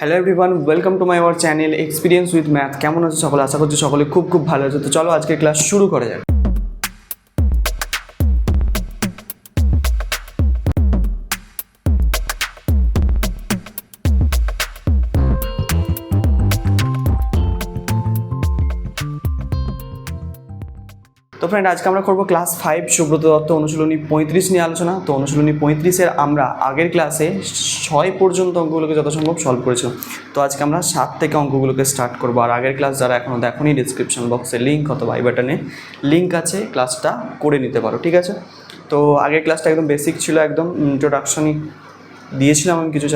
Hello everyone, welcome to my our channel experience with math. কেমন আছে সকলে? আশা করছি সকলে খুব খুব ভালো আছে। তো চলো আজকে ক্লাস শুরু করা যাক। তো ফ্রেন্ড, আজকে আমরা করবো ক্লাস 5 সুব্রত দত্ত অনুশীলনী 35 নিয়ে আলোচনা। তো অনুশীলনী 35-এর আমরা আগের ক্লাসে 6 পর্যন্ত অঙ্কগুলোকে যথাসম্ভব সলভ করেছিলাম। তো আজকে আমরা 7 থেকে অঙ্কগুলোকে স্টার্ট করবো। আর আগের ক্লাস যারা এখনও দেখোনি, ডিসক্রিপশন বক্সে লিঙ্ক অথবা আই বাটনে লিঙ্ক আছে, ক্লাসটা করে নিতে পারো, ঠিক আছে? তো আগের ক্লাসটা একদম বেসিক ছিল, একদম ইন্ট্রোডাকশনই দিয়েছিলাম আমি কিছু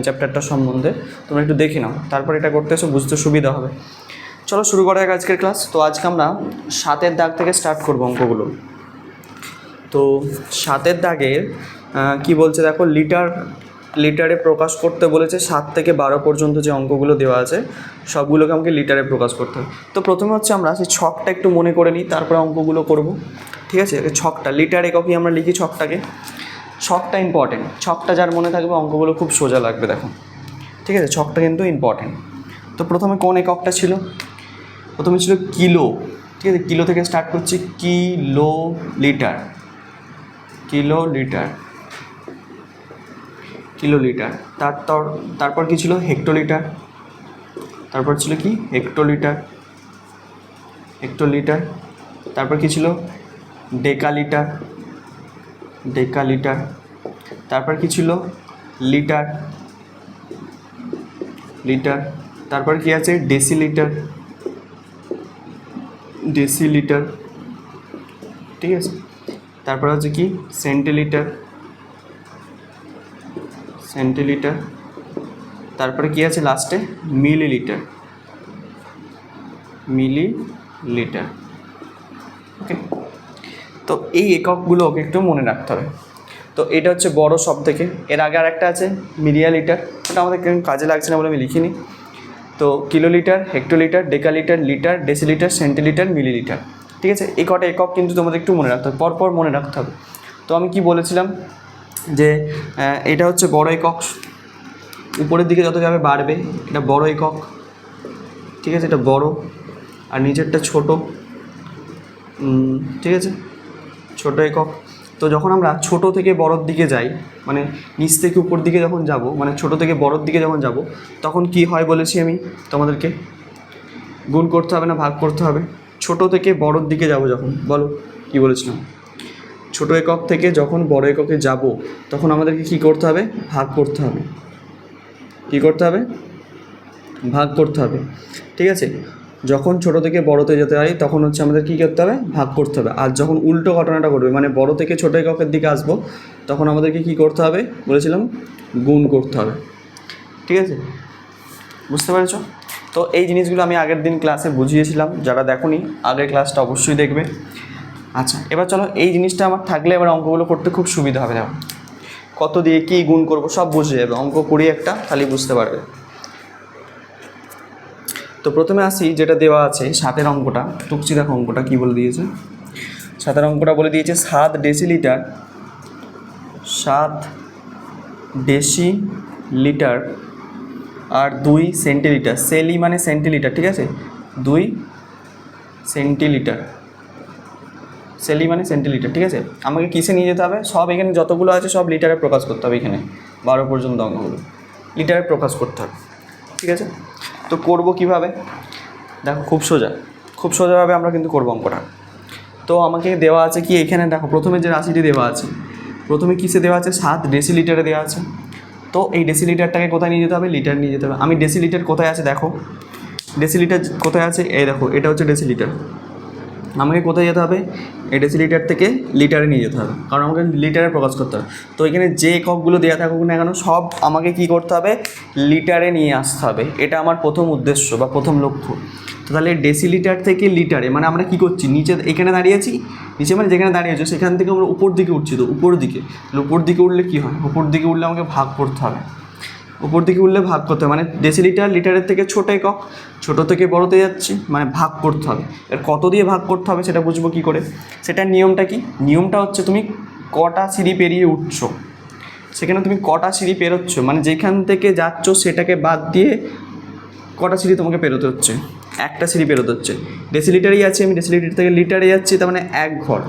চ্যাপ্টারটার সম্বন্ধে। তোমরা একটু দেখে নাও, তারপর এটা করতে এসে বুঝতে সুবিধা হবে। চলো শুরু করা যাক আজকের ক্লাস। তো আজকে আমরা 7-এর দাগ থেকে স্টার্ট করবো অঙ্কগুলো। তো 7-এর দাগের কি বলছে দেখো, লিটারে প্রকাশ করতে বলেছে। 7 থেকে 12 পর্যন্ত যে অঙ্কগুলো দেওয়া আছে সবগুলোকে আমাকে লিটারে প্রকাশ করতে হবে। তো প্রথমে হচ্ছে আমরা সেই ছকটা একটু মনে করে নিই, তারপরে অঙ্কগুলো করব, ঠিক আছে? ছকটা লিটার এককই আমরা লিখি ছকটাকে। ছকটা ইম্পর্টেন্ট, ছকটা যার মনে থাকবে অঙ্কগুলো খুব সোজা লাগবে, দেখো, ঠিক আছে? ছকটা কিন্তু ইম্পর্টেন্ট। তো প্রথমে কোন এককটা ছিল? প্রথমে ছিল কিলো, ঠিক আছে? কিলো থেকে স্টার্ট করছি, kilo litre, kilo litre, kilo litre. তারপর কি ছিল? হেক্টোলিটার। তারপর ছিল কি? Hectolitre, hectolitre. তারপর কি ছিল? Decalitre, decalitre. তারপর কি ছিল? Litre, litre. তারপর কি আছে? ডেসিলিটার, ডেসিলিটার, ঠিক আছে? তারপর হচ্ছে কি? Centilitre, centilitre. তারপরে কি আছে লাস্টে? Millilitre, millilitre. ওকে, তো এই এককগুলোকে একটু মনে রাখতে হবে। তো এটা হচ্ছে বড় সব থেকে। এর আগে আর একটা আছে মিলিয়ালিটার, ওটা আমাদের কাজে লাগছে না বলে আমি লিখিনি। তো kilolitre, hectolitre, decalitre, litre, decilitre, centilitre, millilitre, ঠিক আছে? এই কটা একক কিন্তু তোমাদের একটু মনে রাখতে হবে, পরপর মনে রাখতে হবে। তো আমি কি বলেছিলাম যে এটা হচ্ছে বড় একক, উপরের দিকে যত যাবে বাড়বে, এটা বড় একক, ঠিক আছে? এটা বড়, আর নিচেরটা ছোট, ঠিক আছে? ছোট একক। তো যখন আমরা ছোট থেকে বড়োর দিকে যাই, মানে নিচ থেকে উপর দিকে যখন যাব, মানে ছোট থেকে বড়োর দিকে যখন যাব, তখন কি হয় বলেছি আমি তোমাদেরকে? গুণ করতে হবে না ভাগ করতে হবে? ছোট থেকে বড়োর দিকে যাব যখন, বলো কি বলেছিলাম? ছোট একক থেকে যখন বড় এককে যাব, তখন আমাদেরকে কি করতে হবে? ভাগ করতে হবে। কি করতে হবে? ভাগ করতে হবে, ঠিক আছে? যখন ছোট থেকে বড়তে যেতে হয় তখন হচ্ছে আমাদের কী করতে হবে? ভাগ করতে হবে। আর যখন উল্টো ঘটনাটা ঘটবে, মানে বড় থেকে ছোট এককের দিকে আসবো, তখন আমাদেরকে কী করতে হবে বলেছিলাম? গুণ করতে হবে, ঠিক আছে? বুঝতে পেরেছো? তো এই জিনিসগুলো আমি আগের দিন ক্লাসে বুঝিয়েছিলাম, যারা দেখোনি আগের ক্লাসটা অবশ্যই দেখবে। আচ্ছা, এবার চলো, এই জিনিসটা আমার থাকলে এবার অঙ্কগুলো করতে খুব সুবিধা হবে। দেখো কত দিয়ে কী গুণ করবো সব বুঝে যাবে, অঙ্ক করি একটা খালি বুঝতে পারবে। তো প্রথমে আসি যেটা দেওয়া আছে 7-এর অঙ্কটা, টুকছি দেখো অঙ্কটা কী বলে দিয়েছে। 7-এর অঙ্কটা বলে দিয়েছে 7 ডেসিলিটার, 7 ডেসিলিটার আর 2 সেন্টিলিটার। সেলি মানে সেন্টিলিটার, ঠিক আছে? 2 সেন্টিলিটার, সেলি মানে সেন্টিলিটার, ঠিক আছে? আমাকে কিসে নিয়ে যেতে হবে? সব এখানে যতগুলো আছে সব লিটারে প্রকাশ করতে হবে। এখানে 12 পর্যন্ত অঙ্কগুলো লিটারে প্রকাশ করতে হবে, ঠিক আছে? তো করব কিভাবে? দেখো খুব সোজা, খুব সোজাভাবে আমরা কিন্তু করবো অঙ্কটা। তো আমাকে দেওয়া আছে কি, এখানে দেখো প্রথমে যে রাশিটি দেওয়া আছে, প্রথমে কিসে দেওয়া আছে? 7 ডেসিলিটারে দেওয়া আছে। তো এই ডেসিলিটারটাকে কোথায় নিয়ে যেতে হবে? লিটার নিয়ে যেতে হবে। আমি ডেসিলিটার কোথায় আছে দেখো, ডেসিলিটার কোথায় আছে? এই দেখো, এটা হচ্ছে ডেসিলিটার। আমাকে কোথায় যেতে হবে? এই ডেসিলিটার থেকে লিটারে নিয়ে যেতে হবে, কারণ আমাকে লিটারে প্রকাশ করতে হবে। তো এখানে যে এককগুলো দেওয়া থাকুক না কেন, সব আমাকে কি করতে হবে? লিটারে নিয়ে আসতে হবে। এটা আমার প্রথম উদ্দেশ্য বা প্রথম লক্ষ্য। তো তাহলে ডেসিলিটার থেকে লিটারে, মানে আমরা কি করছি? নিচে এখানে দাঁড়িয়েছি, নিচে মানে যেখানে দাঁড়িয়েছি সেখান থেকে আমরা উপর দিকে উঠছি। তো উপর দিকে, উপর দিকে উঠলে কী হয়? উপর দিকে উঠলে আমাকে ভাগ করতে হবে। উপর দিকে উঠলে ভাগ করতে হবে, মানে ডেসিলিটার লিটারের থেকে ছোটো একক, ছোটো থেকে বড়োতে যাচ্ছি, মানে ভাগ করতে হবে। এর কত দিয়ে ভাগ করতে হবে সেটা বুঝবো কী করে? সেটার নিয়মটা কি? নিয়মটা হচ্ছে তুমি কটা সিঁড়ি পেরিয়ে উঠছো সেখানে তুমি কটা সিঁড়ি পেরোচ্ছ, মানে যেখান থেকে যাচ্ছ সেটাকে বাদ দিয়ে কটা সিঁড়ি তোমাকে পেরোতে হচ্ছে, একটা সিঁড়ি পেরোতে হচ্ছে। ডেসিলিটারেই আছে, আমি ডেসিলিটার থেকে লিটারে যাচ্ছি, তার মানে এক ঘর,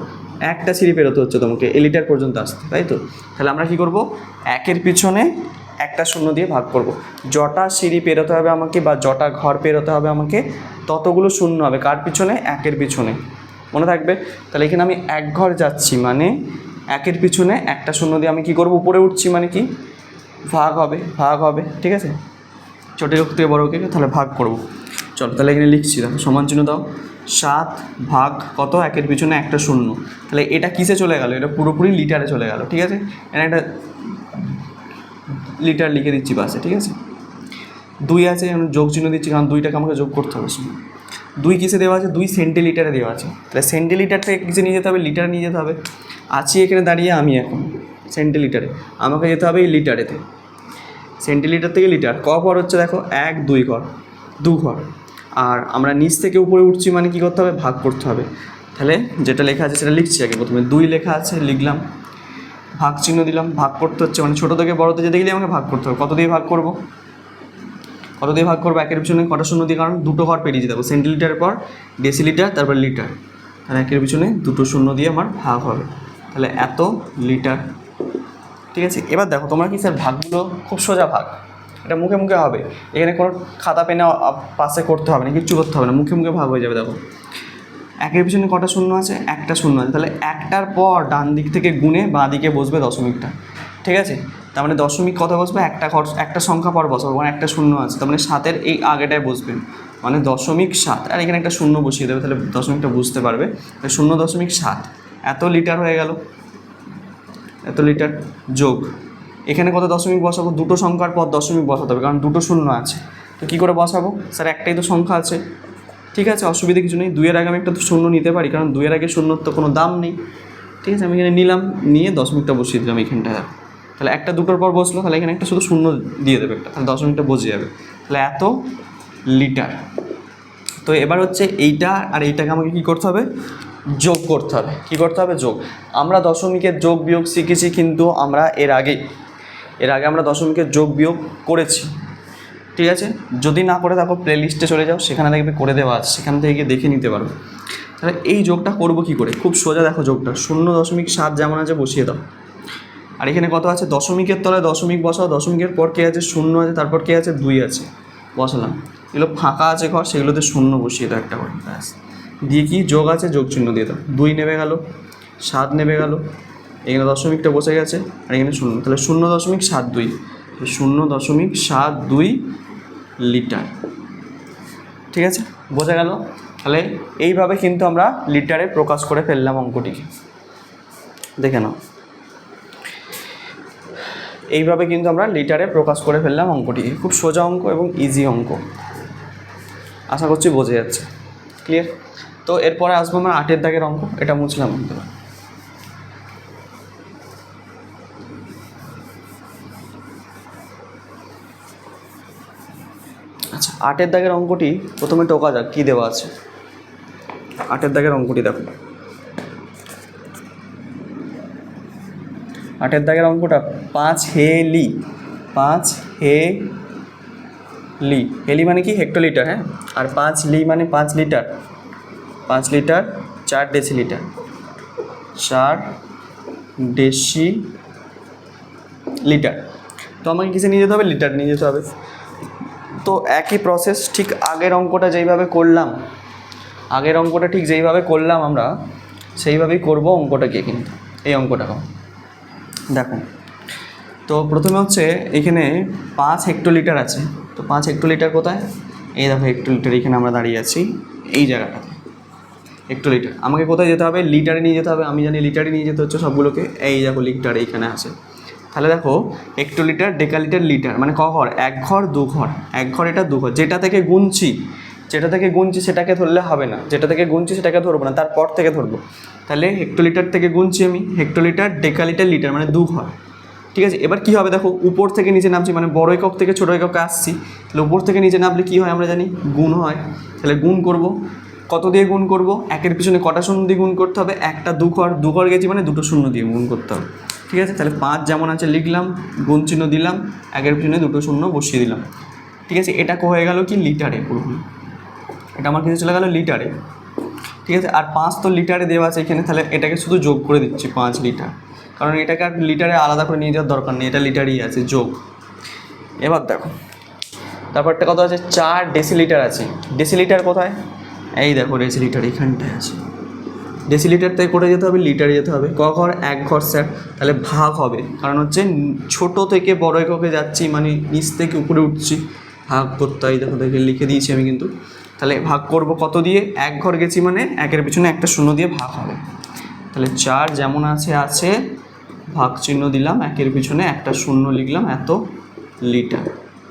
একটা সিঁড়ি পেরোতে হচ্ছে তোমাকে এই লিটার পর্যন্ত আসতে, তাই তো? তাহলে আমরা কী করব, একের পিছনে একটা শূন্য দিয়ে ভাগ করব। যটা সিঁড়ি পেরোতে হবে আমাকে বা যটা ঘর পেরোতে হবে আমাকে, ততগুলো শূন্য হবে কার পিছনে, একের পিছনে, মনে থাকবে। তাহলে এখানে আমি এক ঘর যাচ্ছি মানে একের পিছনে একটা শূন্য দিয়ে আমি কী করব, উপরে উঠছি মানে কি, ভাগ হবে, ভাগ হবে, ঠিক আছে? ছোটো হোক থেকে বড় হোক, তাহলে ভাগ করব। চলো তাহলে এখানে লিখছি, দেখো সমান চিহ্ন দাও, 7 ভাগ কত, একের পিছনে একটা শূন্য। তাহলে এটা কিসে চলে গেল, এটা পুরোপুরি লিটারে চলে গেল, ঠিক আছে? এটা একটা লিটার লিখে দিচ্ছি পাশে, ঠিক আছে? 2 আছে, আমি যোগ চিহ্ন দিচ্ছি কারণ 2টাকে আমাকে যোগ করতে হবে। 2 কিসে দেওয়া আছে, 2 সেন্টিলিটারে দেওয়া আছে। তাহলে সেন্টিলিটার থেকে কিসে নিয়ে যেতে হবে, লিটারে নিয়ে যেতে হবে। আছি এখানে দাঁড়িয়ে আমি এখন সেন্টিলিটারে, আমাকে যেতে হবে এই লিটারেতে। সেন্টিলিটার থেকে লিটার ক ঘর হচ্ছে, দেখো 1 2 ঘর, 2 ঘর। আর আমরা নিচ থেকে উপরে উঠছি মানে কী করতে হবে, ভাগ করতে হবে। তাহলে যেটা লেখা আছে সেটা লিখছি আগে, প্রথমে 2 লেখা আছে লিখলাম, ভাগ চিহ্ন দিলাম, ভাগ করতে হচ্ছে মানে ছোটো থেকে বড়োতে যেতে গেলে আমাকে ভাগ করতে হবে। কত দিয়ে ভাগ করব, কত দিয়ে ভাগ করবো, একের পিছনে কটা শূন্য দিয়ে, কারণ দুটো ঘর পেরিয়ে যেতে হবে, সেন্টিলিটারের পর ডেসিলিটার তারপর লিটার, তাহলে একের পিছনে দুটো শূন্য দিয়ে আমার ভাগ হবে। তাহলে এত লিটার, ঠিক আছে? এবার দেখো তোমরা কি স্যার ভাগগুলো খুব সোজা ভাগ, এটা মুখে মুখে হবে, এখানে কোনো খাতা পেনে পাশে করতে হবে না, কিচ্ছু করতে হবে না, মুখে মুখে ভাগ হয়ে যাবে। দেখো একের পিছনে কটা শূন্য আছে, একটা শূন্য আছে, তাহলে একটার পর ডান দিক থেকে গুণে বাঁ দিকে বসবে দশমিকটা, ঠিক আছে? তার মানে দশমিক কত বসবে, একটা সংখ্যা পর বসাবো, মানে একটা শূন্য আছে, তার মানে 7-এর এই আগেটায় বসবে, মানে 0.7, আর এখানে একটা শূন্য বসিয়ে দেবে, তাহলে দশমিকটা বুঝতে পারবে। 0.7 এত লিটার হয়ে গেল, এত লিটার যোগ এখানে কত দশমিক বসাবো, দুটো সংখ্যার পর দশমিক বসাতে হবে কারণ দুটো শূন্য আছে। তো কী করে বসাবো স্যার, একটাই তো সংখ্যা আছে, ঠিক আছে, অসুবিধা কিছু নেই। 2-এর আগে আমি একটা তো শূন্য নিতে পারি, কারণ 2-এর আগে শূন্যর তো কোনো দাম নেই, ঠিক আছে? আমি এখানে নিলাম, নিয়ে দশমিকটা বসিয়ে দিলাম এইখানটায়। তাহলে একটা দুটোর পর বসলো, তাহলে এখানে একটা শুধু শূন্য দিয়ে দেবে একটা, তাহলে দশমিকটা বসে যাবে। তাহলে এত লিটার। তো এবার হচ্ছে এইটা আর এইটাকে আমাকে কী করতে হবে, যোগ করতে হবে। কী করতে হবে, যোগ। আমরা দশমিকের যোগ বিয়োগ শিখেছি, কিন্তু আমরা এর আগে আমরা দশমিকের যোগ বিয়োগ করেছি, ঠিক আছে? যদি না করে থাকো প্লে লিস্টে চলে যাও, সেখানে দেখবে করে দেওয়া আছে, সেখান থেকে গিয়ে দেখে নিতে পারো। তাহলে এই যোগটা করবো কী করে, খুব সোজা। দেখো যোগটা 0.7 যেমন আছে বসিয়ে দাও, আর এখানে কত আছে, দশমিকের তলায় দশমিক বসাও, দশমিকের পর কে আছে, শূন্য আছে, তারপর কে আছে, 2 আছে, বসালাম। এগুলো ফাঁকা আছে ঘর, সেগুলোতে শূন্য বসিয়ে দাও একটা করে, ব্যাস। দিয়ে কি যোগ আছে, যোগ চিহ্ন দিয়ে দাও, 2 নেমে গেল, 7 নেমে গেল, এখানে দশমিকটা বসে গেছে, আর এখানে শূন্য, তাহলে 0.72, 0.72 লিটার, ঠিক আছে? বোঝা গেল? তাহলে এইভাবে কিন্তু আমরা লিটারে প্রকাশ করে ফেললাম অঙ্কটিকে, দেখে নাও। এইভাবে কিন্তু আমরা লিটারে প্রকাশ করে ফেললাম অঙ্কটিকে। খুব সোজা অঙ্ক এবং ইজি অঙ্ক, আশা করছি বোঝা যাচ্ছে, ক্লিয়ার? তো এরপরে আসবো আমার 8-এর দাগের অঙ্ক, এটা মুছলাম। আচ্ছা, 8-এর দাগের অঙ্কটি প্রথমে টোকা যাক, কী দেওয়া আছে। 8-এর দাগের অঙ্কটি দেখো, 8-এর দাগের অঙ্কটা 5 হেলি, 5 হেলি, হেলি মানে কি, হেক্টোলিটার, হ্যাঁ। আর 5 লি মানে 5 লিটার, 5 লিটার 4 ডেসিলিটার, 4 ডেসিলিটার। তো আমাকে কিসে নিয়ে যেতে হবে, লিটার নিয়ে যেতে হবে। তো একই প্রসেস, ঠিক আগের অঙ্কটা যেইভাবে করলাম, আমরা সেইভাবেই করব অঙ্কটাকে, কিন্তু এই অঙ্কটাকে দেখো। তো প্রথমে হচ্ছে এখানে 5 হেক্টোলিটার আছে, তো 5 হেক্টোলিটার কোথায়, এই দেখো হেক্টোলিটার, এখানে আমরা দাঁড়িয়ে আছি এই জায়গাটাতে, হেক্টোলিটার। আমাকে কোথায় যেতে হবে, লিটারে নিয়ে যেতে হবে, আমি জানি লিটারে নিয়ে যেতে হচ্ছে সবগুলোকে, এই দেখো লিটার এইখানে আছে। তাহলে দেখো হেক্টোলিটার, ডেকালিটার, লিটার মানে ক ঘর, এক ঘর, 2 ঘর, এক ঘর এটা 2 ঘর, যেটা থেকে গুনছি সেটাকে ধরলে হবে না, যেটা থেকে গুনছি সেটাকে ধরবো না, তারপর থেকে ধরবো। তাহলে হেক্টোলিটার থেকে গুনছি আমি, হেক্টোলিটার, ডেকালিটার, লিটার মানে 2 ঘর, ঠিক আছে? এবার কী হবে দেখো, উপর থেকে নিচে নামছি, মানে বড় একক থেকে ছোটো এককে আসছি, তাহলে উপর থেকে নিচে নামলে কী হয় আমরা জানি, গুণ হয়। তাহলে গুণ করব, কত দিয়ে গুণ করব, একের পিছনে কটা শূন্য দিয়ে গুণ করতে হবে, একটা 2 ঘর, 2 ঘর গেছি মানে দুটো শূন্য দিয়ে গুণ করতে হবে, ঠিক ঠিক আছে। তাহলে 5 যেমন আছে লিখলাম, গুণ চিহ্ন দিলাম, একের পিছনে দুটো শূন্য বসিয়ে দিলাম, ঠিক আছে। এটা হয়ে গেল কি লিটারে, পুরোপুরি এটা আমার কিছু চলে গেল লিটারে, ঠিক আছে। আর 5 তো লিটারে দেওয়া আছে এখানে, তাহলে এটাকে শুধু যোগ করে দিচ্ছি 5 লিটার, কারণ এটাকে আর লিটারে আলাদা করে নিয়ে যাওয়ার দরকার নেই, এটা লিটারই আছে, যোগ। এবার দেখো তারপরটা কত আছে, 4 ডেসিলিটার আছে। ডেসিলিটার কোথায়, এই দেখো ডেসিলিটার এখানটায় আছে। ডেসিলিটার থেকে করে যেতে হবে, লিটারে যেতে হবে। ক ঘর, 1 ঘর স্যার, তাহলে ভাগ হবে, কারণ হচ্ছে ছোট থেকে বড় এককে যাচ্ছি, মানে নিচ থেকে উপরে উঠছি, ভাগ করতে হয়। দেখো দেখে লিখে দিয়েছি আমি কিন্তু। তাহলে ভাগ করব কত দিয়ে, 1 ঘর গেছি মানে 1-এর পিছনে একটা শূন্য দিয়ে ভাগ হবে। তাহলে 4 যেমন আছে আছে, ভাগ চিহ্ন দিলাম, 1-এর পিছনে একটা শূন্য লিখলাম, এত লিটার।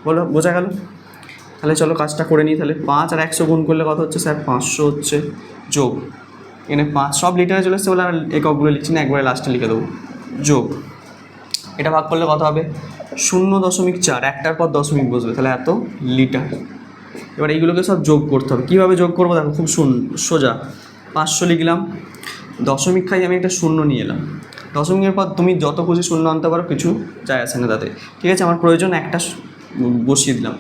বলো বোঝা গেল? তাহলে চলো কাজটা করে নিই। তাহলে 5 আর 100 গুণ করলে কত হচ্ছে স্যার, 500 হচ্ছে, যোগ এখানে 5 সব লিটারে চলে এসছে বলে আর এককগুলো লিখছি না, একবারে লাস্টে লিখে দেবো, যোগ এটা ভাগ করলে কত হবে, 0.4, একটার পর দশমিক বসবে, তাহলে এত লিটার। এবার এইগুলোকে সব যোগ করতে হবে। কীভাবে যোগ করবো দেখো, খুব সোজা। 500 লিখলাম, দশমিক খাই আমি একটা শূন্য নিয়ে এলাম, দশমিকের পর তুমি যত খুশি শূন্য আনতে পারো, কিছু যায় আসে না তাতে, ঠিক আছে। আমার প্রয়োজন একটা বসিয়ে দিলাম,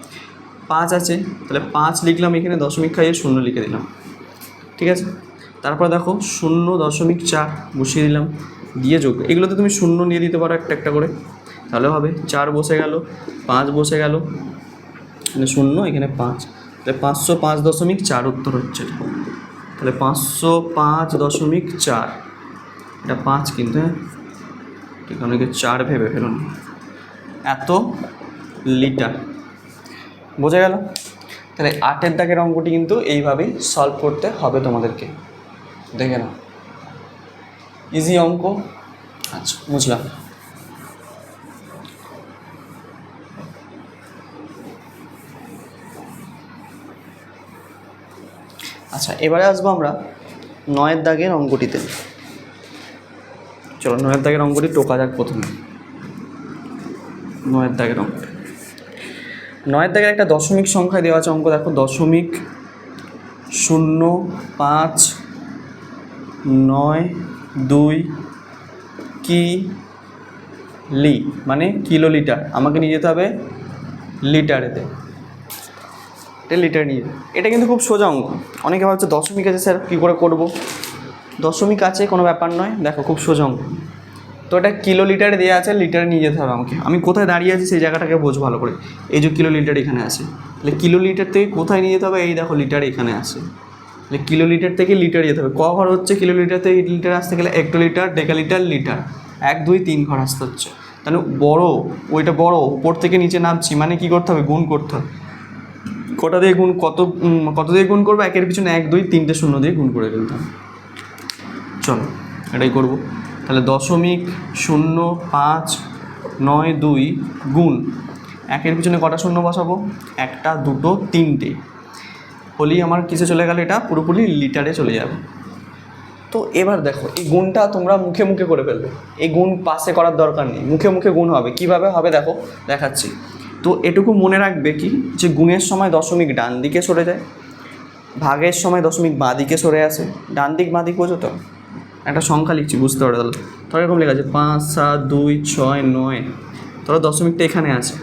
5 আছে, তাহলে 5 লিখলাম, এখানে দশমিক খাইয়ে শূন্য লিখে দিলাম, ঠিক আছে। তারপর দেখো 0.4 বসিয়ে দিলাম, দিয়ে যোগ। এগুলোতে তুমি শূন্য নিয়ে দিতে পারো একটা একটা করে, তাহলে হবে 4 বসে গেল, 5 বসে গেল, এখানে শূন্য, এখানে 5, তাহলে 505.4 উত্তর হচ্ছে। তাহলে 505.4, এটা 5 কিন্তু, হ্যাঁ ঠিক, অনেকে 4 ভেবে ফেলুন, এত লিটার। বোঝা গেল? তাহলে 8-এর দাগের অঙ্কটি কিন্তু এইভাবেই সলভ করতে হবে তোমাদেরকে, দেখে নাও, ইজি অঙ্ক। আচ্ছা বুঝলাম। আচ্ছা এবারে আসবো আমরা 9-এর দাগের অঙ্কটিতে। চলো 9-এর দাগের অঙ্কটি টোকা যাক প্রথমে। 9-এর দাগের অঙ্ক, 9-এর দাগের একটা দশমিক সংখ্যা দেওয়া আছে অঙ্ক, দেখো 0.0592 কিলি, মানে কিলোলিটার। আমাকে নিয়ে যেতে হবে লিটারেতে, এটা লিটার নিয়ে। এটা কিন্তু খুব সোজা অঙ্ক। অনেকে ভাবছে দশমিক আছে স্যার কী করে করব, দশমিক আছে কোনো ব্যাপার নয়, দেখো খুব সোজা অঙ্ক। তো এটা কিলো লিটারে দেওয়া আছে, লিটারে নিয়ে যেতে হবে আমাকে। আমি কোথায় দাঁড়িয়ে আছি সেই জায়গাটাকে বোঝ ভালো করে, এই যে কিলো লিটার এখানে আছে, তাহলে কিলো লিটার থেকে কোথায় নিয়ে যেতে হবে, এই দেখো লিটার এখানে আছে, তাহলে কিলো লিটার থেকে লিটার যেতে হবে। ক ঘর হচ্ছে কিলো লিটার থেকে লিটার আসতে গেলে, হেক্টোলিটার, ডেকালিটার, লিটার, 1 2 3 ঘর আসতে হচ্ছে। তাহলে বড়, ওইটা বড়, উপর থেকে নিচে নামছি, মানে কী করতে হবে, গুণ করতে হবে। কটা দিয়ে গুণ, কত দিয়ে গুণ করবো, 1-এর পিছনে 1 2 3টে শূন্য দিয়ে গুণ করে ফেলতে হবে। চলো এটাই করবো। তাহলে 0.0592 গুণ 1-এর পিছনে কটা শূন্য বসাবো, 1টা 2টো 3টে, হলেই আমার কিসে চলে গেল, এটা পুরোপুরি লিটারে চলে যাবে। তো এবার দেখো এই গুণটা তোমরা মুখে মুখে করে ফেলবে, এই গুণ পাশে করার দরকার নেই, মুখে মুখে গুণ হবে। কিভাবে হবে দেখো দেখাচ্ছি। তো এটুকু মনে রাখবে কি, যে গুণের সময় দশমিক ডান দিকে সরে যায়, ভাগের সময় দশমিক বাঁ দিকে সরে আসে। ডান দিক বাঁ দিক বোঝো তো, একটা সংখ্যা লিখছি বুঝতে পারো। তাহলে ধরো এরকম লেখা আছে 5 7 2 6 9, ধরো দশমিকটা এখানে আছে,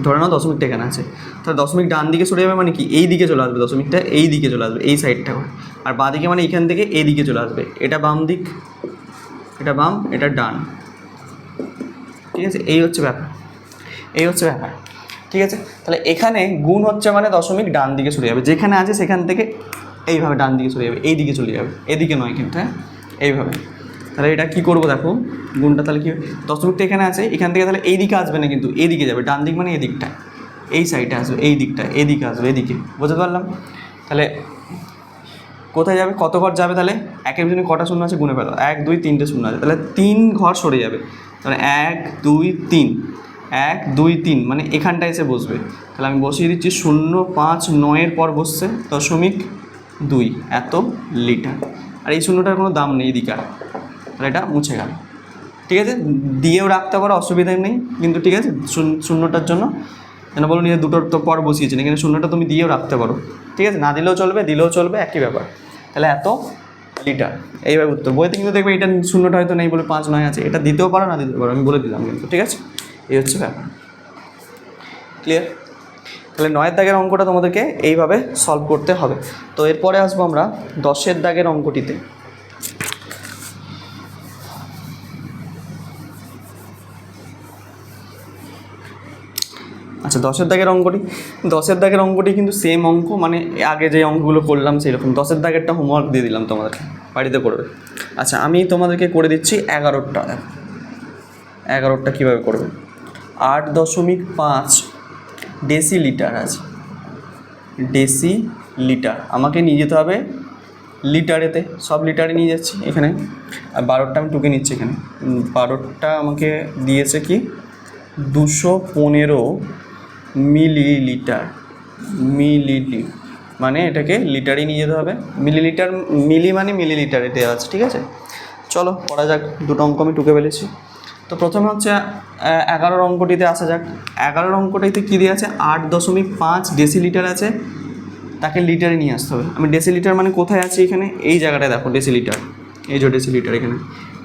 ধরে নাও দশমিকটা এখানে আছে, তাহলে দশমিক ডান দিকে সরে যাবে, মানে কি এই দিকে চলে আসবে, দশমিকটা এই দিকে চলে আসবে, এই সাইডটা করে। আর বাঁ দিকে মানে এখান থেকে এই দিকে চলে আসবে, এটা বাম দিক, এটা বাম, এটা ডান, ঠিক আছে। এই হচ্ছে ব্যাপার, এই হচ্ছে ব্যাপার, ঠিক আছে। তাহলে এখানে গুণ হচ্ছে মানে দশমিক ডান দিকে সরে যাবে, যেখানে আছে সেখান থেকে এইভাবে ডান দিকে সরে যাবে, এই দিকে চলে যাবে, এদিকে নয় কিন্তু, হ্যাঁ এইভাবে। তাহলে এটা কী করবো দেখো, গুণটা তাহলে কী, দশমিকটা এখানে আছে, এখান থেকে তাহলে এই দিকে আসবে না কিন্তু এদিকে যাবে, ডান দিক মানে এদিকটা, এই সাইডে আসবে, এই দিকটা, এদিকে আসবে, এদিকে, বুঝতে পারলাম। তাহলে কোথায় যাবে, কত ঘর যাবে, তাহলে 1-এর পিছনে কটা শূন্য আছে গুণে ফেলো, 1 2 3টে শূন্য আছে, তাহলে 3 ঘর সরে যাবে, তাহলে 1 2 3, 1 2 3 মানে এখানটায় এসে বসবে। তাহলে আমি বসিয়ে দিচ্ছি 0.592 পর বসছে 0.2, এত লিটার। আর এই শূন্যটার কোনো দাম নেই এদিকে, তাহলে এটা মুছে গেল, ঠিক আছে। দিয়েও রাখতে পারো, অসুবিধা নেই কিন্তু, ঠিক আছে। শূন্যটার জন্য যেন বলো নিয়ে দুটোর তো পর বসিয়েছেন, এখানে শূন্যটা তুমি দিয়েও রাখতে পারো, ঠিক আছে। না দিলেও চলবে, দিলেও চলবে, একই ব্যাপার। তাহলে এত লিটার। এইভাবে উত্তর। বইতে কিন্তু দেখবে এটা শূন্যটা হয়তো নেই বলে 5 9 আছে, এটা দিতেও পারো না দিতেও পারো, আমি বলে দিলাম কিন্তু, ঠিক আছে? এই হচ্ছে ব্যাপার। ক্লিয়ার? তাহলে 9 দাগের অঙ্কটা তোমাদেরকে এইভাবে সলভ করতে হবে। তো এরপরে আসবো আমরা 10 দাগের অঙ্কটিতে। আচ্ছা, 10 দাগের অঙ্কটি, 10 দাগের অঙ্কটি কিন্তু সেম অঙ্ক, মানে আগে যে অঙ্কগুলো করলাম সেই রকম। 10 দাগেরটা হোমওয়ার্ক দিয়ে দিলাম তোমাদেরকে, বাড়িতে করবে। আচ্ছা, আমি তোমাদেরকে করে দিচ্ছি 11টা। 11টা কীভাবে করবে? 8.5 ডেসিলিটার আছে, ডেসিলিটার আমাকে নিয়ে যেতে হবে লিটারেতে, সব লিটারে নিয়ে যাচ্ছি এখানে। আর 12টা আমি টুকে নিচ্ছি এখানে। 12টা আমাকে দিয়েছে কি 215 মিলিলিটার। মানে এটাকে লিটারেই নিয়ে যেতে হবে। মিলিলিটার, মিলি মানে মিলিলিটারে দেওয়া আছে, ঠিক আছে? চলো করা যাক। দুটো অঙ্ক আমি টুকে ফেলেছি। তো প্রথমে হচ্ছে 11 অঙ্কটিতে আসা যাক। 11 অঙ্কটিতে কী দেওয়া আছে? 8.5 ডেসিলিটার আছে, তাকে লিটারে নিয়ে আসতে হবে। আমি ডেসিলিটার মানে কোথায় আছে? এখানে এই জায়গাটায় দেখো ডেসিলিটার, এই যে ডেসিলিটার এখানে।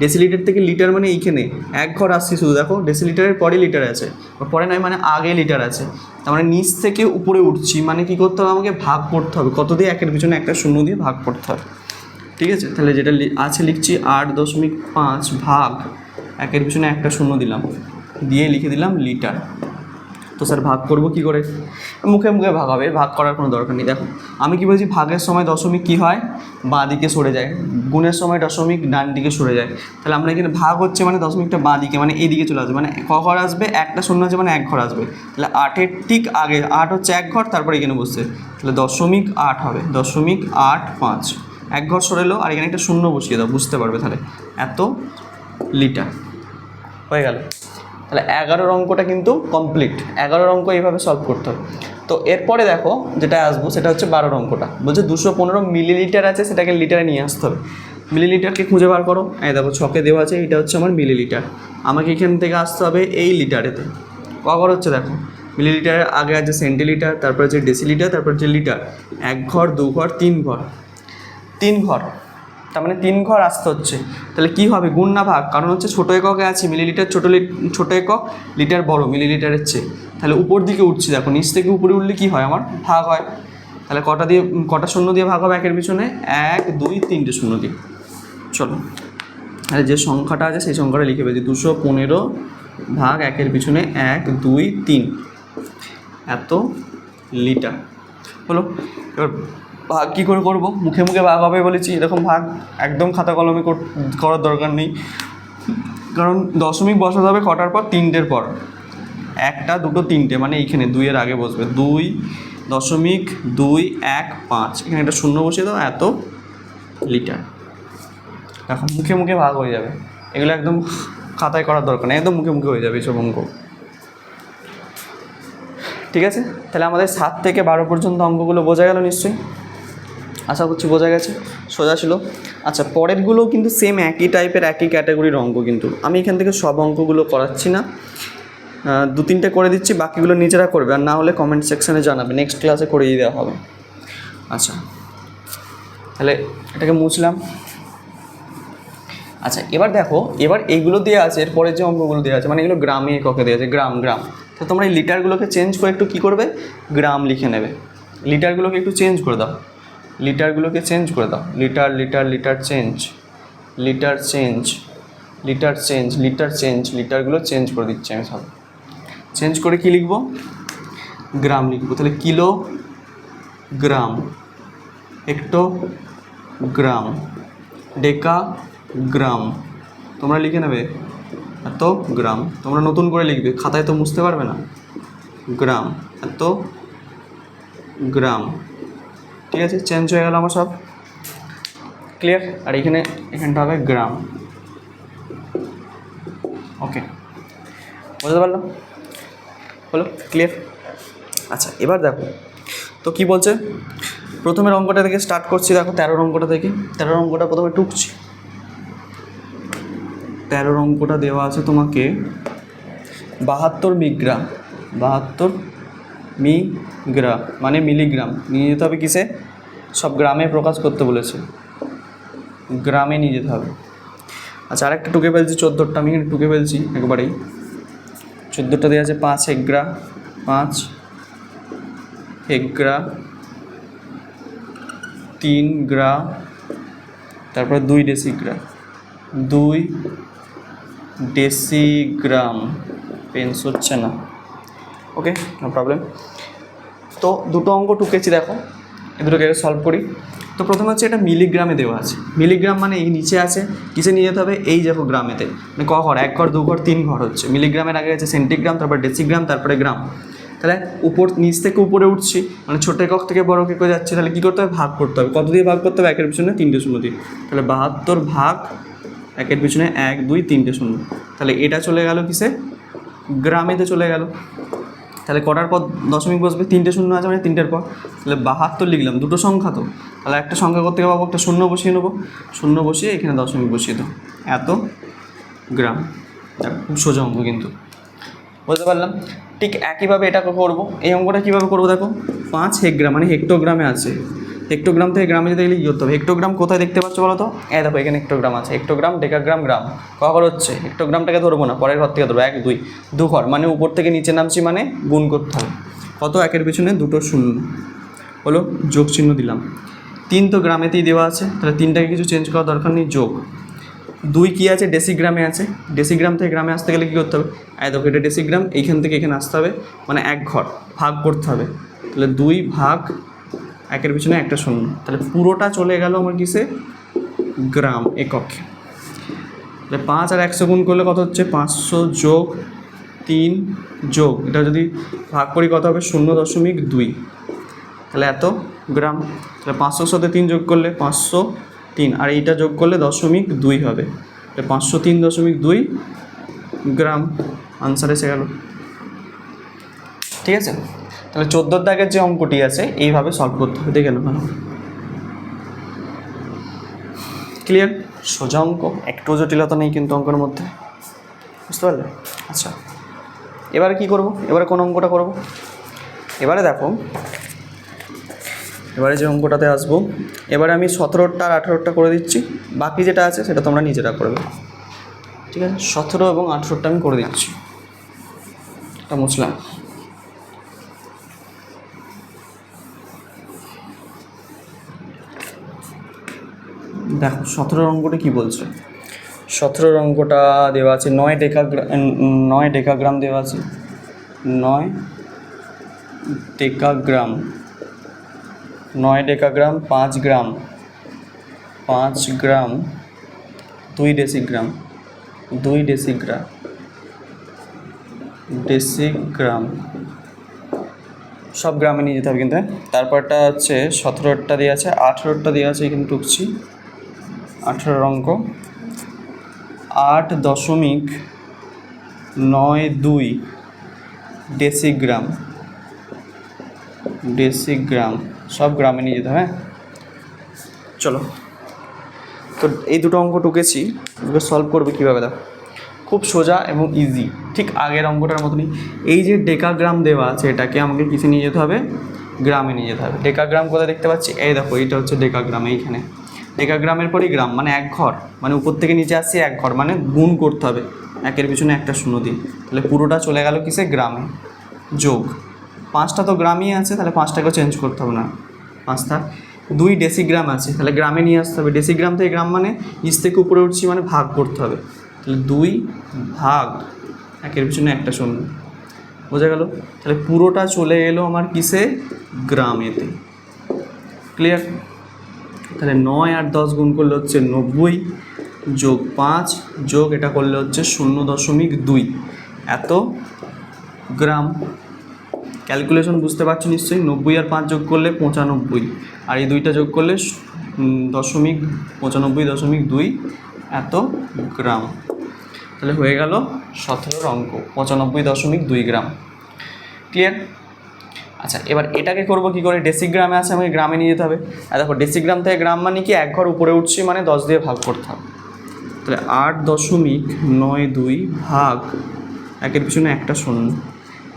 ডেসিলিটার থেকে লিটার মানে এইখানে এক ঘর আসছি শুধু, দেখো ডেসিলিটারের পরে লিটার আছে, পরে নয় মানে আগে লিটার আছে। তার মানে নিচ থেকে উপরে উঠছি, মানে কী করতে হবে? আমাকে ভাগ করতে হবে। কত দিয়ে? একের পিছনে একটা শূন্য দিয়ে ভাগ করতে হবে, ঠিক আছে? তাহলে যেটা আছে লিখছি 8.5 ভাগ একের পিছনে একটা শূন্য দিলাম, দিয়ে লিখে দিলাম লিটার। তো স্যার ভাগ করবো কী করে? মুখে মুখে ভাগ হবে, ভাগ করার কোনো দরকার নেই। দেখো আমি কী বলছি, ভাগের সময় দশমিক কী হয়? বাঁ দিকে সরে যায়, গুণের সময় দশমিক ডান দিকে সরে যায়। তাহলে আমরা এখানে ভাগ হচ্ছে মানে দশমিকটা বাঁ দিকে, মানে এইদিকে চলে আসবে, মানে ক ঘর আসবে? একটা শূন্য আছে মানে এক ঘর আসবে। তাহলে 8-এর ঠিক আগে, 8 হচ্ছে এক ঘর, তারপরে এখানে বসছে, তাহলে 0.8 হবে, 0.85। এক ঘর সরে এলো, আর এখানে একটা শূন্য বসিয়ে দাও, বুঝতে পারবে। তাহলে এত লিটার হয়ে গেল। তাহলে 11 অঙ্কটা কিন্তু কমপ্লিট। 11 অঙ্ক এইভাবে সলভ করতে হবে। তো এরপরে দেখো যেটা আসবো সেটা হচ্ছে 12 অঙ্কটা। বলছে 215 মিলিলিটার আছে, সেটাকে লিটারে নিয়ে আসতে হবে। মিলিলিটারকে খুঁজে বার করো। এই দেখো ছকে দেওয়া আছে, এটা হচ্ছে আমার মিলিলিটার। আমাকে এখান থেকে আসতে হবে এই লিটারেতে। কঘর হচ্ছে দেখো, মিলিলিটারের আগে আছে সেন্টিলিটার, তারপর হচ্ছে ডেসিলিটার, তারপর হচ্ছে লিটার। এক ঘর, দু ঘর, তিন ঘর, 3 ঘর, তার মানে 3 ঘর আসতে হচ্ছে। তাহলে কী হবে? গুণ না ভাগ? কারণ হচ্ছে ছোটো এককে আছে, মিলিলিটার ছোটো একক, লিটার বড় মিলিলিটারের চেয়ে। তাহলে উপর দিকে উঠছি, দেখো নিচ থেকে উপরে উঠলে কী হয়? আমার ভাগ হয়। তাহলে কটা শূন্য দিয়ে ভাগ হবে একের পিছনে? 1 2 3টে শূন্য দিয়ে। চলো তাহলে যে সংখ্যাটা আছে সেই সংখ্যাটা লিখে ফেলছি, 215 ভাগ একের পিছনে 1 2 3 এত লিটার হলো। এবার ভাগ কী করে করবো? মুখে মুখে ভাগ হবে বলেছি, এরকম ভাগ একদম খাতা কলমে করার দরকার নেই, কারণ দশমিক বসাতে হবে কটার পর? 3টের পর। 1টা 2টো 3টে, মানে এইখানে 2-এর আগে বসবে, 2.215। এখানে একটা শূন্য বসিয়ে দাও, এত লিটার। এখন মুখে মুখে ভাগ হয়ে যাবে, এগুলো একদম খাতায় করার দরকার নেই, একদম মুখে মুখে হয়ে যাবে এইসব অঙ্ক, ঠিক আছে? তাহলে আমাদের 7 থেকে 12 পর্যন্ত অঙ্কগুলো বোঝা গেল নিশ্চয়ই, আশা করছি বোঝা গেছে, সোজা ছিল। আচ্ছা, পরেরগুলো কিন্তু সেম একই টাইপের, একই ক্যাটাগরির অঙ্ক, কিন্তু আমি এখান থেকে সব অঙ্কগুলো করাচ্ছি না, 2-3টে করে দিচ্ছি, বাকিগুলো নিজেরা করবে, আর না হলে কমেন্ট সেকশানে জানাবে, নেক্সট ক্লাসে করিয়ে দেওয়া হবে। আচ্ছা, তাহলে এটাকে মুছলাম। আচ্ছা, এবার দেখো, এবার এইগুলো দেওয়া আছে, এরপরে যে অঙ্কগুলো দেওয়া আছে, মানে এগুলো গ্রামে এককে দেওয়া আছে, গ্রাম। তো তোমরা এই লিটারগুলোকে চেঞ্জ করে একটু কী করবে? গ্রাম লিখে নেবে। লিটারগুলোকে একটু চেঞ্জ করে দাও, লিটারগুলোকে চেঞ্জ করে দাও, litre litre litre change, litre change, litre change, litre change, লিটারগুলো চেঞ্জ করে দিচ্ছি আমি সব। চেঞ্জ করে কী লিখবো? গ্রাম লিখবো। তাহলে কিলো গ্রাম, হেক্টো গ্রাম, ডেকা গ্রাম, তোমরা লিখে নেবে এত গ্রাম। তোমরা নতুন করে লিখবে, খাতায় তো মুছতে পারবে না। গ্রাম, এত গ্রাম, ঠিক আছে? চেঞ্জ হয়ে গেল আমার সব, ক্লিয়ার? আর এখানটা হবে গ্রাম। ওকে, বুঝতে পারলাম? হলো, ক্লিয়ার? আচ্ছা, এবার দেখো তো কী বলছে। প্রথমের অঙ্কটা থেকে স্টার্ট করছি, দেখো 13 অঙ্কটা থেকে। 13 অঙ্কটা প্রথমে টুকছি। 13 অঙ্কটা দেওয়া আছে তোমাকে 72 মিগ্রা, 72 মিগ্রা মানে মিলিগ্রাম, নিয়ে যেতে হবে কিসে? সব গ্রামে প্রকাশ করতে বলেছে। গ্রামে নিয়ে যেতে হবে। আচ্ছা আরেকটা টুকে ফেলছি 14টা, আমি এখানে টুকে ফেলছি একবারেই। 14টা দেওয়া আছে 5 হেক্টর, 5 হেক্টর, 3 গ্রাম, তারপরে 2 ডেসিগ্রাম, 2 ডেসিগ্রাম। পেন্স হচ্ছে না, ওকে নো প্রবলেম। তো দুটো অঙ্ক টুকেছি, দেখো এই দুটোকে সলভ করি। তো প্রথমে হচ্ছে এটা মিলিগ্রামে দেওয়া আছে। মিলিগ্রাম মানে এই নিচে আছে, কিসে নিয়ে যেতে হবে, এই দেখো গ্রামেতে, মানে ক ঘর, 1 ঘর 2 ঘর 3 ঘর হচ্ছে। মিলিগ্রামের আগে আছে সেন্টিগ্রাম, তারপর ডেসিগ্রাম, তারপরে গ্রাম। তাহলে নিচ থেকে উপরে উঠছি, মানে ছোটো একক থেকে বড় একক যাচ্ছে, তাহলে কী করতে হবে, ভাগ করতে হবে। কত দিয়ে ভাগ করতে হবে, 1-এর পিছনে 3টে শূন্য দিয়ে। তাহলে 72 ভাগ 1-এর পিছনে 1 2 3টে শূন্য। তাহলে এটা চলে গেল কিসে, গ্রামেতে চলে গেল। তাহলে কটার পর দশমিক বসবে, 3টে শূন্য আছে মানে 3টের পর। তাহলে 72 লিখলাম, দুটো সংখ্যা তো, তাহলে একটা সংখ্যা করতে পাবো, একটা শূন্য বসিয়ে নেবো, শূন্য বসিয়ে এখানে দশমিক বসিয়ে দেবো, এত গ্রাম। খুব সোজা অঙ্ক কিন্তু, বুঝতে পারলাম। ঠিক একইভাবে এটাকে করবো। এই অঙ্কটা কীভাবে করবো দেখো, 5 হেক্টর মানে হেক্টোগ্রামে আছে। হেক্টোগ্রাম থেকে গ্রামে যেতে গেলে কী করতে হবে, হেক্টোগ্রাম কোথায় দেখতে পাচ্ছ বলো তো, দেখো এখানে হেক্টোগ্রাম আছে। হেক্টোগ্রাম, ডেকাগ্রাম, গ্রাম কখন হচ্ছে, হেক্টোগ্রামটাকে ধরবো না, পরের ঘর থেকে ধরবো, 1 2 2 ঘর, মানে উপর থেকে নিচে নামছি মানে গুণ করতে হবে। কত, 1-এর পিছনে 2টো শূন্য হলো, যোগ চিহ্ন দিলাম। 3 তো গ্রামেতেই দেওয়া আছে, তাহলে 3টাকে কিছু চেঞ্জ করার দরকার নেই, যোগ। 2 কী আছে, ডেসিগ্রামে আছে। ডেসিগ্রাম থেকে গ্রামে আসতে গেলে কী করতে হবে, দেখো এটা ডেসিগ্রাম, এইখান থেকে এখানে আসতে হবে, মানে 1 ঘর ভাগ করতে হবে। তাহলে 2 ভাগ 1-এর পিছনে একটা শূন্য, তাহলে পুরোটা চলে গেল আমার কিসে, গ্রাম এককে। তাহলে 5 আর 100 গুণ করলে কত হচ্ছে, 500 যোগ 3 যোগ, এটা যদি ভাগ করি কত হবে, 0.2। তাহলে এত গ্রাম। তাহলে 500-র সাথে 3 যোগ করলে 503, আর এইটা যোগ করলে 0.2 হবে। তাহলে 503.2 গ্রাম আনসার এসে গেল। ঠিক আছে, তাহলে 14 দাগের যে অঙ্কটি আছে এইভাবে সলভ করতে হবে, দেখে নেব। ক্লিয়ার, সোজা অঙ্ক, একটু জটিলতা নেই কিন্তু অঙ্কের মধ্যে, বুঝতে পারলে। আচ্ছা এবারে কি করব, এবারে কোন অঙ্কটা করব, এবারে দেখো, এবারে যে অঙ্কটাতে আসবো, এবারে আমি 17টা আর 18টা করে দিচ্ছি, বাকি যেটা আছে সেটা তোমরা নিজেরা করবে। ঠিক আছে, 17 এবং 18টা আমি করে দিচ্ছি, এটা মুছলাম। দেখো 17 অঙ্কটা কী বলছে, 17 অঙ্কটা দেওয়া আছে 9 ডেকাগ্রাম দেওয়া আছে, 9 ডেকাগ্রাম, 9 ডেকাগ্রাম 5 গ্রাম, 5 গ্রাম, 2 ডেসিগ্রাম, 2 ডেসিগ্রাম, সব গ্রামে নিয়ে যেতে হবে কিন্তু। তারপরটা হচ্ছে 17টা দেওয়া আছে, 18টা দেওয়া আছে, এখানে টুকছি 18 অঙ্ক, 8.92 ডেসিগ্রাম, সব গ্রামে নিয়ে যেতে হবে। চলো, তো এই দুটো অঙ্ক টুকেছি, এগুলো সলভ করবে কীভাবে দেখো, খুব সোজা এবং ইজি, ঠিক আগের অঙ্কটার মতনই। এই যে ডেকাগ্রাম দেওয়া আছে এটাকে আমাকে কিসে নিয়ে যেতে হবে, গ্রামে নিয়ে যেতে হবে। ডেকাগ্রাম কোথায় দেখতে পাচ্ছি, এই দেখো এইটা হচ্ছে ডেকাগ্রাম, এইখানে ডেকাগ্রামের পরই গ্রাম, মানে 1 ঘর, মানে উপর থেকে নিচে আসছি 1 ঘর, মানে গুণ করতে হবে 1-এর পিছনে একটা শূন্য দিয়ে। তাহলে পুরোটা চলে গেল কিসে, গ্রামে, যোগ 5টা তো গ্রামই আছে, তাহলে 5টাকেও চেঞ্জ করতে হবে না, 5টা। 2 ডেসিগ্রাম আছে, তাহলে গ্রামে নিয়ে আসতে হবে। ডেসিগ্রাম থেকে গ্রাম মানে নিচ থেকে উপরে উঠছি, মানে ভাগ করতে হবে। তাহলে 2 ভাগ 1-এর পিছনে একটা শূন্য, বোঝা গেল। তাহলে পুরোটা চলে এলো আমার কিসে, গ্রামেতে। ক্লিয়ার। তাহলে 9 আর 10 গুণ করলে হচ্ছে 90, যোগ 5 যোগ এটা করলে হচ্ছে 0.2, এত গ্রাম। ক্যালকুলেশন বুঝতে পারছো নিশ্চয়ই, 90 আর 5 যোগ করলে 95, আর এই দুইটা যোগ করলে 95.2 এত গ্রাম। তাহলে হয়ে গেল 17 অঙ্ক, 95.2 গ্রাম। ক্লিয়ার। আচ্ছা এবার এটাকে করবো কী করে, ডেসিগ্রামে আছে, আমাকে গ্রামে নিয়ে যেতে হবে। আর দেখো ডেসিগ্রাম থেকে গ্রাম মানে কি, 1 ঘর উপরে উঠছি, মানে 10 দিয়ে ভাগ করতে হবে। তাহলে 8.92 ভাগ 1-এর পিছনে একটা শূন্য,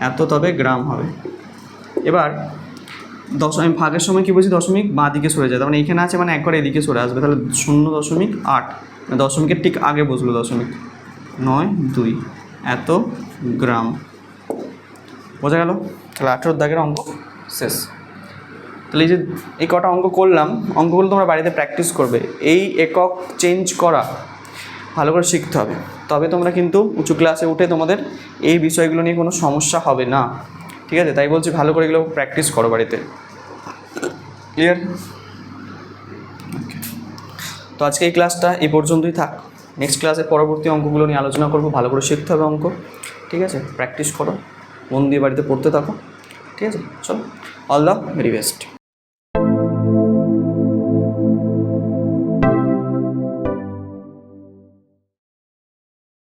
এত তবে গ্রাম হবে। এবার দশমিক ভাগের সময় কী বলছি, দশমিক বাঁ দিকে সরে যায়, তার মানে এখানে আছে মানে একবার এদিকে সরে আসবে, তাহলে 0.8 দশমিকের ঠিক আগে বসলো দশমিক 9.2 এত গ্রাম। বোঝা গেল? তাহলে 18 দাগের অঙ্ক শেষ। তাহলে এই যে এই কটা অঙ্ক করলাম, অঙ্কগুলো তোমরা বাড়িতে প্র্যাকটিস করবে। এই একক চেঞ্জ করা ভালো করে শিখতে হবে, তবে তোমরা কিন্তু উঁচু ক্লাসে উঠে তোমাদের এই বিষয়গুলো নিয়ে কোনো সমস্যা হবে না, ঠিক আছে? তাই বলছি ভালো করে এগুলো প্র্যাকটিস করো বাড়িতে। ক্লিয়ার? তো আজকে এই ক্লাসটা এই পর্যন্তই থাক। নেক্সট ক্লাসে পরবর্তী অঙ্কগুলো নিয়ে আলোচনা করবো। ভালো করে শিখতে হবে অঙ্ক, ঠিক আছে? প্র্যাকটিস করো, মন দিয়ে বাড়িতে পড়তে থাকো, ঠিক আছে? চলো, অল দ্য ভেরি বেস্ট।